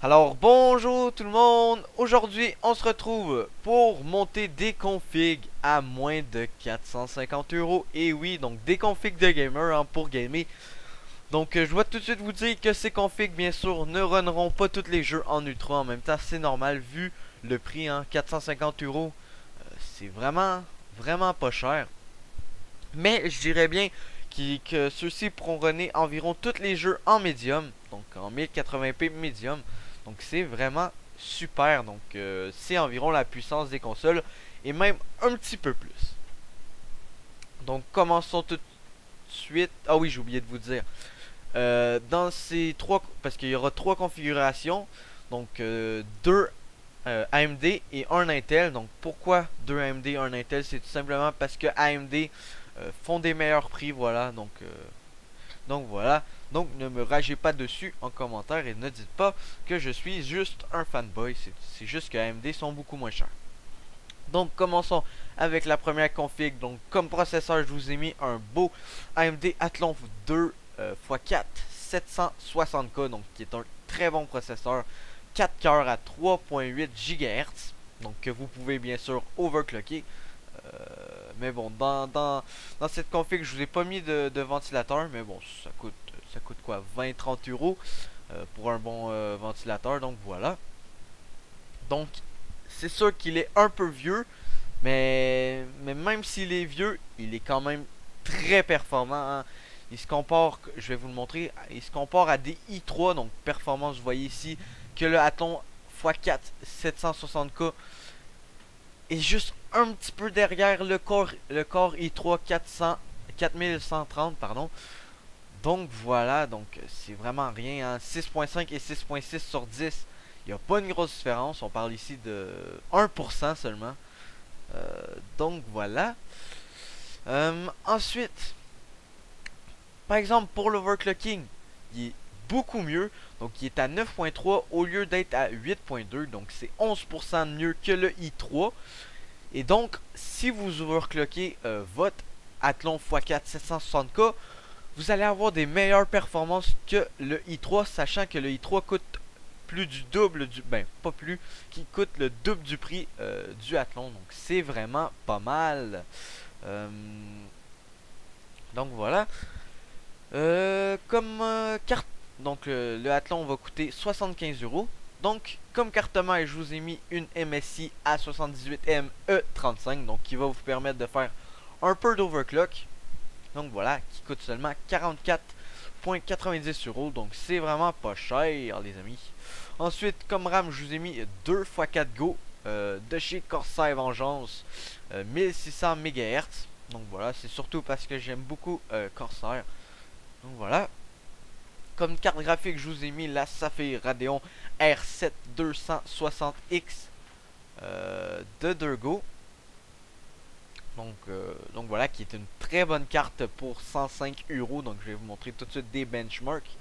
Alors bonjour tout le monde, aujourd'hui on se retrouve pour monter des configs à moins de 450 €. Et oui, donc des configs de gamer pour gamer. Donc je dois tout de suite vous dire que ces configs bien sûr ne runneront pas tous les jeux en ultra en même temps, c'est normal vu le prix, 450 €. C'est vraiment pas cher. Mais je dirais bien que ceux-ci pourront runner environ tous les jeux en médium, donc en 1080p médium. Donc c'est vraiment super. Donc c'est environ la puissance des consoles et même un petit peu plus. Donc commençons tout de suite. Ah oui, j'ai oublié de vous dire. Dans ces trois, parce qu'il y aura trois configurations, donc deux AMD et un Intel. Donc pourquoi deux AMD et un Intel? C'est tout simplement parce que AMD font des meilleurs prix, voilà. Donc voilà. Donc ne me ragez pas dessus en commentaire et ne dites pas que je suis juste un fanboy. C'est juste que AMD sont beaucoup moins chers. Donc commençons avec la première config. Donc comme processeur, je vous ai mis un beau AMD Athlon 2 x4 760K, donc qui est un très bon processeur, 4 cœurs à 3.8 GHz, donc que vous pouvez bien sûr overclocker. Mais bon, dans cette config, je vous ai pas mis de ventilateur, mais bon, ça coûte quoi, 20-30 € pour un bon ventilateur, donc voilà. Donc, c'est sûr qu'il est un peu vieux, mais même s'il est vieux, il est quand même très performant, hein. Il se compare, je vais vous le montrer, il se compare à des i3, donc performance, vous voyez ici que le Athlon x4 760K est juste un petit peu derrière le Core i3 4130, pardon. Donc voilà, donc c'est vraiment rien, hein. 6.5 et 6.6 sur 10. Il n'y a pas une grosse différence, on parle ici de 1% seulement. Donc voilà. Ensuite, par exemple pour l'overclocking, il est beaucoup mieux. Donc il est à 9.3 au lieu d'être à 8.2. Donc c'est 11% mieux que le i3. Et donc, si vous overclockez votre Athlon x4 760K, vous allez avoir des meilleures performances que le i3, sachant que le i3 coûte plus du double du... Ben, pas plus, qui coûte le double du prix du Athlon. Donc, c'est vraiment pas mal. Donc, voilà. Comme carte... Donc, le Athlon va coûter 75 €. Donc, comme carte mère, je vous ai mis une MSI A78M E35, donc qui va vous permettre de faire un peu d'overclock. Donc voilà, qui coûte seulement 44,90 €. Donc c'est vraiment pas cher, les amis. Ensuite, comme RAM, je vous ai mis 2 x 4 Go de chez Corsair Vengeance, 1600 MHz. Donc voilà, c'est surtout parce que j'aime beaucoup Corsair. Donc voilà. Comme carte graphique, je vous ai mis la Sapphire Radeon R7 260X de Durgo. Donc voilà, qui est une très bonne carte pour 105 €. Donc je vais vous montrer tout de suite des benchmarks.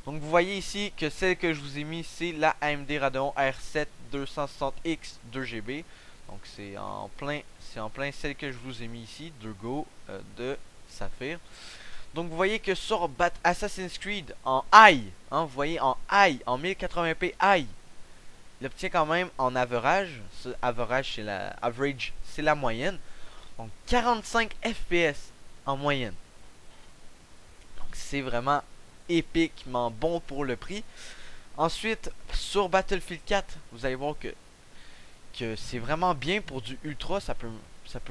Donc vous voyez ici que celle que je vous ai mis, c'est la AMD Radeon R7 260X 2GB. Donc c'est en plein celle que je vous ai mis ici, Durgo de Sapphire. Donc vous voyez que sur Assassin's Creed en high, vous voyez en high, en 1080p high, il obtient quand même en average, average c'est la moyenne, donc 45 FPS en moyenne. Donc c'est vraiment épiquement bon pour le prix. Ensuite, sur Battlefield 4, vous allez voir que c'est vraiment bien pour du ultra. Ça peut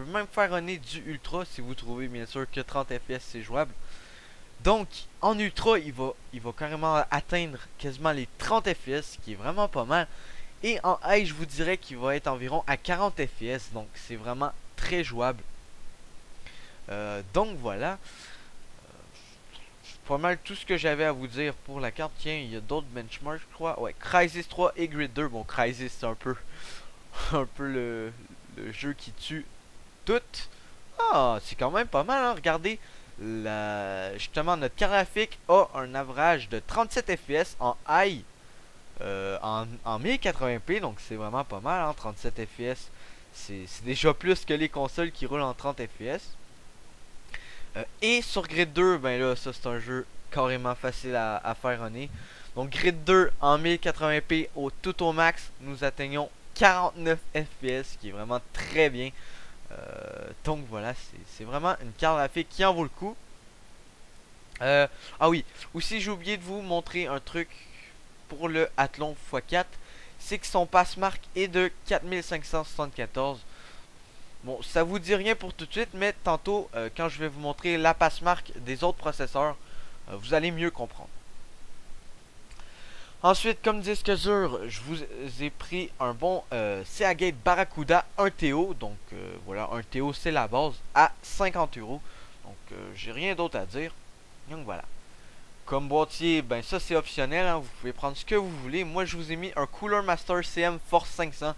même faire runner du ultra si vous trouvez bien sûr que 30 FPS c'est jouable. Donc en ultra il va carrément atteindre quasiment les 30 FPS, ce qui est vraiment pas mal. Et en high je vous dirais qu'il va être environ à 40 FPS, donc c'est vraiment très jouable. Donc voilà, pas mal tout ce que j'avais à vous dire pour la carte. Tiens, il y a d'autres benchmarks je crois. Ouais, Crysis 3 et Grid 2. Bon, Crysis c'est un peu le jeu qui tue tout. Ah, c'est quand même pas mal, hein. Regardez, justement, notre carte graphique a un average de 37 FPS en high, en 1080p, donc c'est vraiment pas mal, hein. 37 FPS, c'est déjà plus que les consoles qui roulent en 30 FPS. Et sur Grid 2, ben là, ça c'est un jeu carrément facile à faire runner. Donc grid 2 en 1080p tout au max, nous atteignons 49 FPS, qui est vraiment très bien. Donc voilà, c'est vraiment une carte graphique qui en vaut le coup. Ah oui, aussi j'ai oublié de vous montrer un truc pour le Athlon x4. C'est que son passe-marque est de 4574. Bon, ça vous dit rien pour tout de suite, mais tantôt, quand je vais vous montrer la passe-marque des autres processeurs, vous allez mieux comprendre. Ensuite, comme disque dur, je vous ai pris un bon Seagate Barracuda 1TO. Donc voilà, 1TO c'est la base, à 50 €. Donc j'ai rien d'autre à dire. Donc voilà. Comme boîtier, ben ça c'est optionnel, hein, vous pouvez prendre ce que vous voulez. Moi je vous ai mis un Cooler Master CM Force 500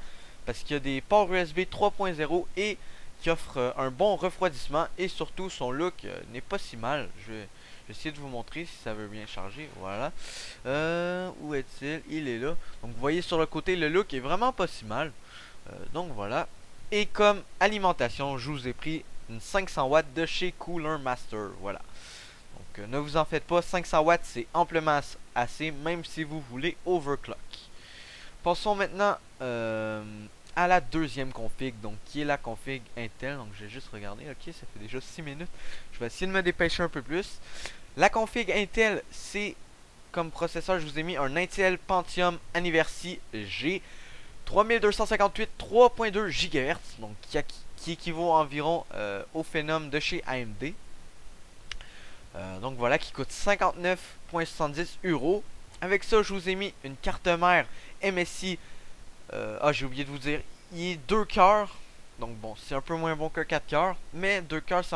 parce qu'il y a des ports USB 3.0 et qui offre un bon refroidissement, et surtout son look n'est pas si mal. Je vais essayer de vous montrer si ça veut bien charger. Voilà. Où est-il? Il est là. Donc vous voyez sur le côté, le look est vraiment pas si mal. Donc voilà. Et comme alimentation, je vous ai pris une 500 watts de chez Cooler Master. Voilà. Donc ne vous en faites pas, 500 watts c'est amplement assez, même si vous voulez overclock. Passons maintenant à la deuxième config, donc qui est la config Intel. Donc je vais juste regarder, ok, ça fait déjà 6 minutes. Je vais essayer de me dépêcher un peu plus. La config Intel, c'est comme processeur, je vous ai mis un Intel Pentium Anniversary G 3258 3.2 GHz, donc qui équivaut environ au Phenom de chez AMD. Donc voilà, qui coûte 59,70 €. Avec ça, je vous ai mis une carte mère MSI. J'ai oublié de vous dire, il est 2 cœurs. Donc bon, c'est un peu moins bon que 4 cœurs, mais 2 cœurs c'est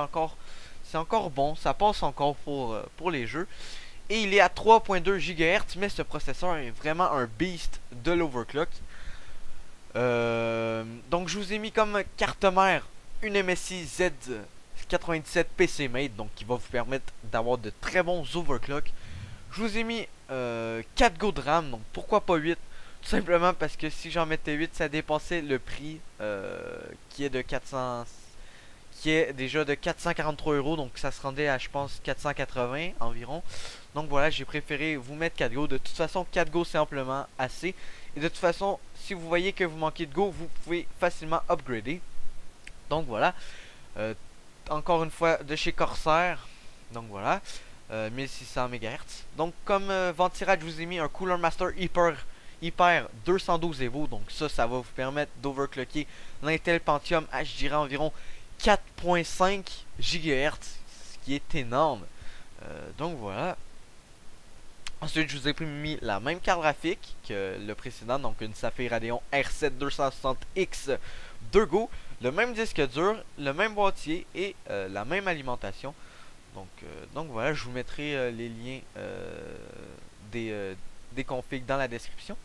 encore bon, ça passe encore pour les jeux. Et il est à 3.2 GHz, mais ce processeur est vraiment un beast de l'overclock. Donc je vous ai mis comme carte mère une MSI Z97 PC Mate, donc qui va vous permettre d'avoir de très bons overclocks. Je vous ai mis 4 Go de RAM, donc pourquoi pas 8? Tout simplement parce que si j'en mettais 8, ça dépassait le prix qui est déjà de 443 €, donc ça se rendait à, je pense, 480 environ. Donc voilà, j'ai préféré vous mettre 4 Go. De toute façon, 4 Go c'est amplement assez. Et de toute façon, si vous voyez que vous manquez de Go, vous pouvez facilement upgrader. Donc voilà. Encore une fois de chez Corsair. Donc voilà. 1600 MHz. Donc comme ventilage, je vous ai mis un Cooler Master Hyper 212 Evo. Donc ça va vous permettre d'overclocker l'Intel Pentium à, je dirais, environ 4.5 GHz, ce qui est énorme. Donc voilà. Ensuite, je vous ai mis la même carte graphique que le précédent, donc une Sapphire Radeon R7 260X 2 Go, le même disque dur, le même boîtier et la même alimentation. Donc voilà, je vous mettrai les liens des configs dans la description.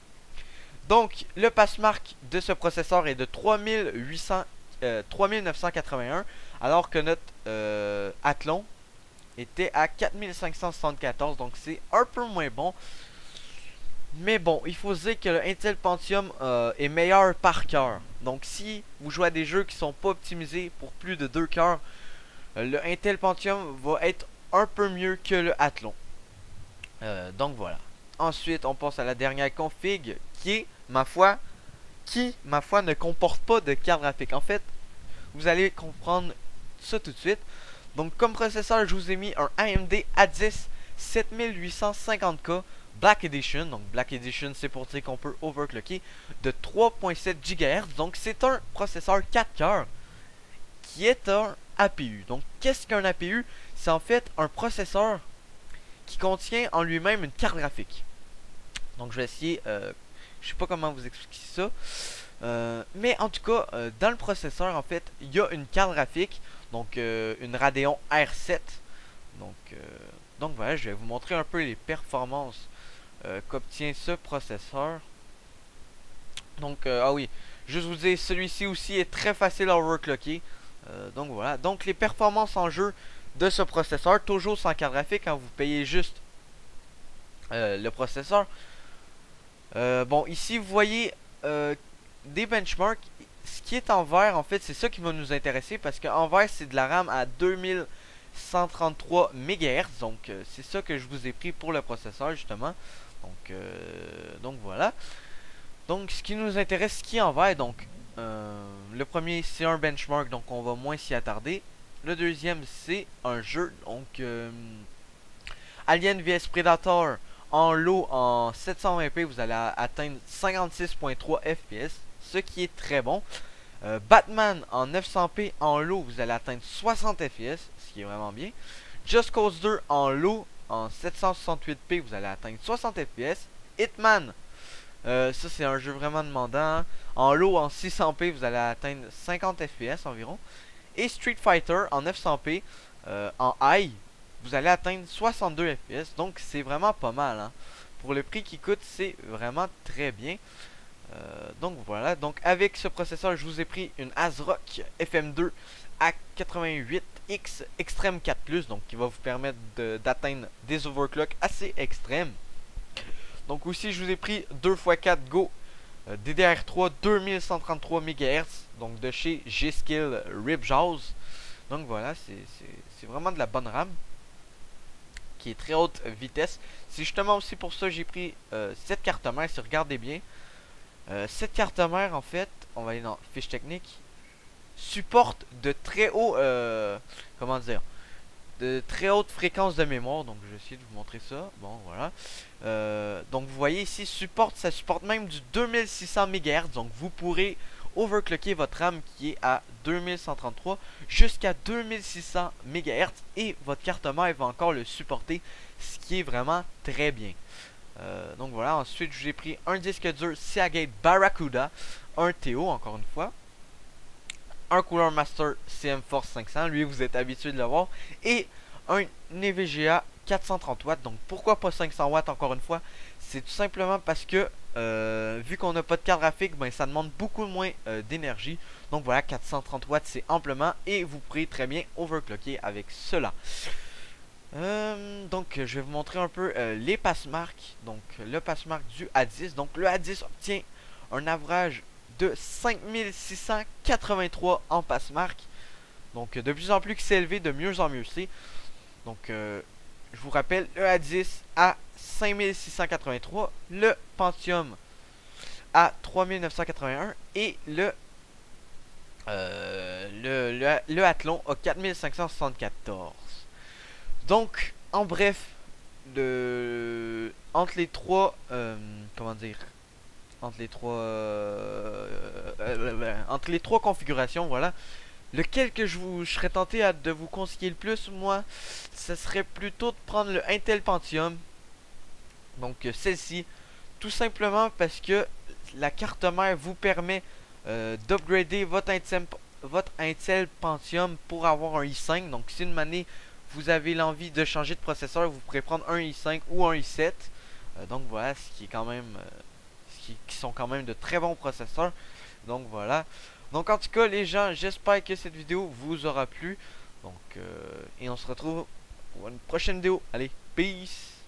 Donc le passe-marque de ce processeur est de 3981, alors que notre Athlon était à 4574, donc c'est un peu moins bon. Mais bon, il faut se dire que le Intel Pentium est meilleur par cœur. Donc si vous jouez à des jeux qui sont pas optimisés pour plus de 2 cœurs, le Intel Pentium va être un peu mieux que le Athlon. Donc voilà. Ensuite, on passe à la dernière config qui, ma foi, ne comporte pas de carte graphique. En fait, vous allez comprendre ça tout de suite. Donc comme processeur, je vous ai mis un AMD A10 7850K Black Edition. Donc Black Edition, c'est pour dire qu'on peut overclocker, de 3.7 GHz. Donc c'est un processeur 4 cœurs qui est un APU. Donc qu'est-ce qu'un APU? C'est en fait un processeur qui contient en lui-même une carte graphique. Donc je vais essayer, je sais pas comment vous expliquer ça, mais en tout cas, dans le processeur, en fait, il y a une carte graphique, donc une Radeon R7. Donc voilà, je vais vous montrer un peu les performances qu'obtient ce processeur. Donc ah oui, juste vous dire, celui-ci aussi est très facile à overclocker. Donc voilà, donc les performances en jeu de ce processeur, toujours sans carte graphique, quand vous payez juste le processeur. Bon, ici vous voyez des benchmarks. Ce qui est en vert, en fait, c'est ça qui va nous intéresser, parce qu'en vert c'est de la RAM à 2133 MHz. Donc c'est ça que je vous ai pris pour le processeur, justement. Donc voilà. Donc ce qui nous intéresse, ce qui en va, donc le premier c'est un benchmark, donc on va moins s'y attarder. Le deuxième c'est un jeu, donc Alien vs Predator en low en 720p, vous allez atteindre 56.3 fps, ce qui est très bon. Batman en 900p en low, vous allez atteindre 60 fps, ce qui est vraiment bien. Just Cause 2 en low en 768p, vous allez atteindre 60 fps. Hitman, ça c'est un jeu vraiment demandant. En low en 600p, vous allez atteindre 50 fps environ. Et Street Fighter en 900p en high, vous allez atteindre 62 fps. Donc c'est vraiment pas mal, hein. Pour le prix qui coûte, c'est vraiment très bien. Donc voilà, donc avec ce processeur, je vous ai pris une ASRock FM2 A88X Extreme 4+, donc qui va vous permettre d'atteindre des overclocks assez extrêmes. Donc aussi, je vous ai pris 2x4 Go DDR3 2133 MHz, donc de chez G-Skill Ripjaws. Donc voilà, c'est vraiment de la bonne RAM qui est très haute vitesse. C'est justement aussi pour ça que j'ai pris cette carte mère, si vous regardez bien. Cette carte mère, en fait, on va aller dans fiche technique, supporte de très haut, comment dire, de très haute fréquence de mémoire. Donc je vais essayer de vous montrer ça. Bon voilà. Donc vous voyez ici, ça supporte même du 2600 MHz. Donc vous pourrez overclocker votre RAM qui est à 2133 jusqu'à 2600 MHz. Et votre carte mère va encore le supporter, ce qui est vraiment très bien. Donc voilà, ensuite j'ai pris un disque dur Seagate Barracuda, un TO encore une fois, un Cooler Master CM-Force 500, lui vous êtes habitué de le voir, et un EVGA 430 watts. Donc pourquoi pas 500 watts encore une fois? C'est tout simplement parce que vu qu'on n'a pas de carte graphique, ben, ça demande beaucoup moins d'énergie. Donc voilà, 430 watts c'est amplement, et vous pourrez très bien overclocker avec cela. Donc je vais vous montrer un peu les passe-marques. Donc le passe-marque du A10. Donc le A10 obtient un average de 5683 en passe-marque. Donc de plus en plus que c'est élevé, de mieux en mieux c'est. Donc je vous rappelle, le A10 à 5683, le Pentium à 3981 et le Athlon à 4574. Donc, en bref, entre les trois, comment dire, entre les trois configurations, voilà, lequel que je serais tenté de vous conseiller le plus, moi, ce serait plutôt de prendre le Intel Pentium. Donc, celle-ci, tout simplement parce que la carte mère vous permet d'upgrader votre Intel Pentium pour avoir un i5. Donc, si une année vous avez l'envie de changer de processeur, vous pourrez prendre un i5 ou un i7. Donc voilà, ce qui est quand même qui sont quand même de très bons processeurs. Donc voilà. Donc en tout cas les gens, j'espère que cette vidéo vous aura plu. Donc et on se retrouve pour une prochaine vidéo. Allez, peace.